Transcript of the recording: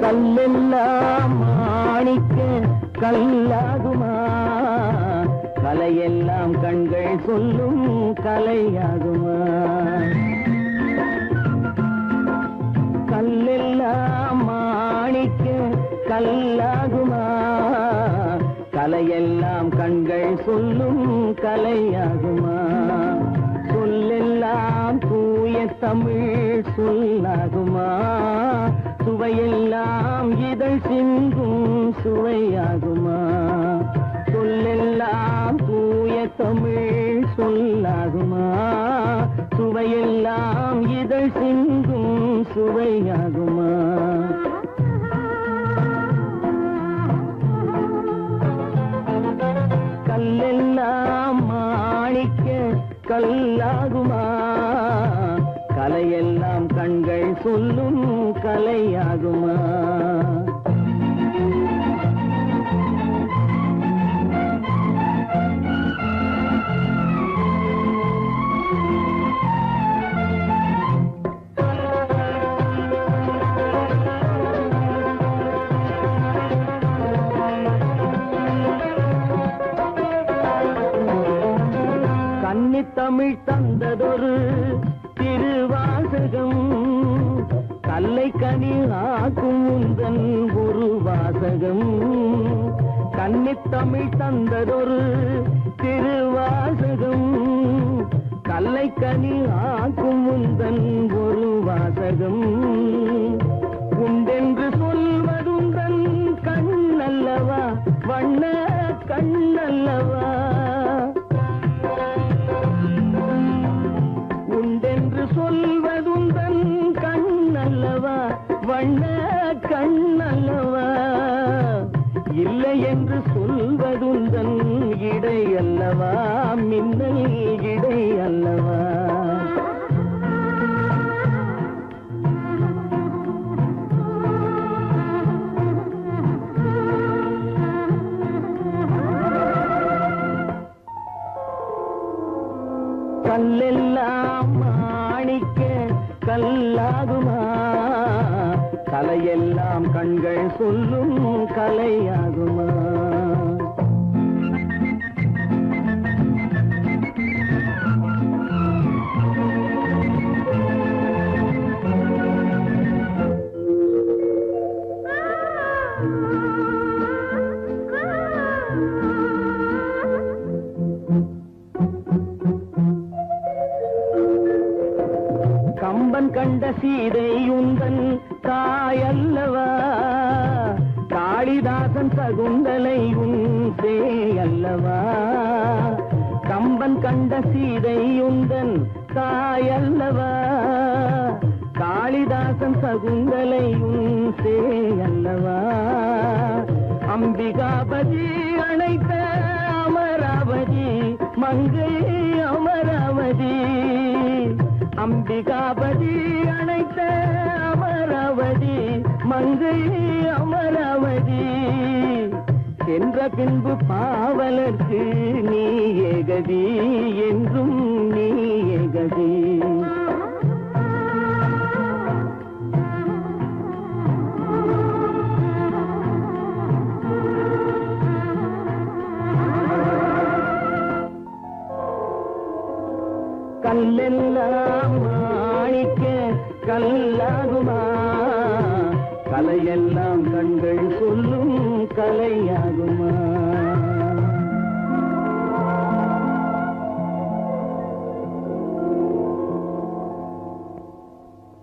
கல்லெல்லாம் மாணிக்க கல்லாகுமா, கலையெல்லாம் கண்கள் சொல்லும் கலையாகுமா. கல்லெல்லாம் மாணிக்க கல்லாகுமா, கலையெல்லாம் கண்கள் சொல்லும் கலையாகுமா. சொல்லெல்லாம் தூய தமிழ் சொல்லாகுமா, சுவையெல்லாம் இதழ் சிந்தும் சுவையாகுமா. சொல்லெல்லாம் தூய தமிழ் சொல்லாகுமா, சுவையெல்லாம் இதழ் சிந்தும் சுவையாகுமா. கல்லெல்லாம் மாணிக்க கல்லாகுமா, கலையெல்லாம் கண்கள் சொல்லும் கலையாகுமா. கன்னித்தமிழ் தந்ததொரு திருவாசகம், கல்லை கனி ஆக்கும் உந்தன் ஒரு வாசகம். கன்னித்தமிழ் தந்ததொரு திருவாசகம், கல்லை கனி ஆக்கும் உந்தன் ஒரு வாசகம். உண்டென்று சொல்வதுந்தன் கண்ணல்லவா, வண்ண கண்ணல்லவா. உண்டென்று சொல்வதுந்தன் கண்ணல்லவா, வண்ண கண்ணல்லவா. இல்லை என்று சொல்வதுந்தன் இடை அல்லவா, மின்னல் இடை அல்லவா. கல்லெல்லாம் மாணிக்க கல்லாகுமா, கலையெல்லாம் கண்கள் சொல்லும் கலையாகுமா. கம்பன் கண்ட சீதை உந்தன் தாயல்லவா, காளிதாசன் சகுந்தலை உன் சேயல்லவா. கம்பன் கண்ட சீதை உந்தன் தாயல்லவா, காளிதாசன் சகுந்தலை உன் சேயல்லவா. அம்பிகாபதி அழைத்த அமராவதி மங்கை அமராவதி. அம்பிகாபதி அழைத்த அமராவதி மங்கை அமராவதி. சென்ற பின்பு பாவலர்க்கு நீ ஏகதி, என்றும் நீ ஏகதி. கல்லெல்லாம் மாணிக்க கல்லாகுமா, கலையெல்லாம் கண்கள் சொல்லும் கலையா.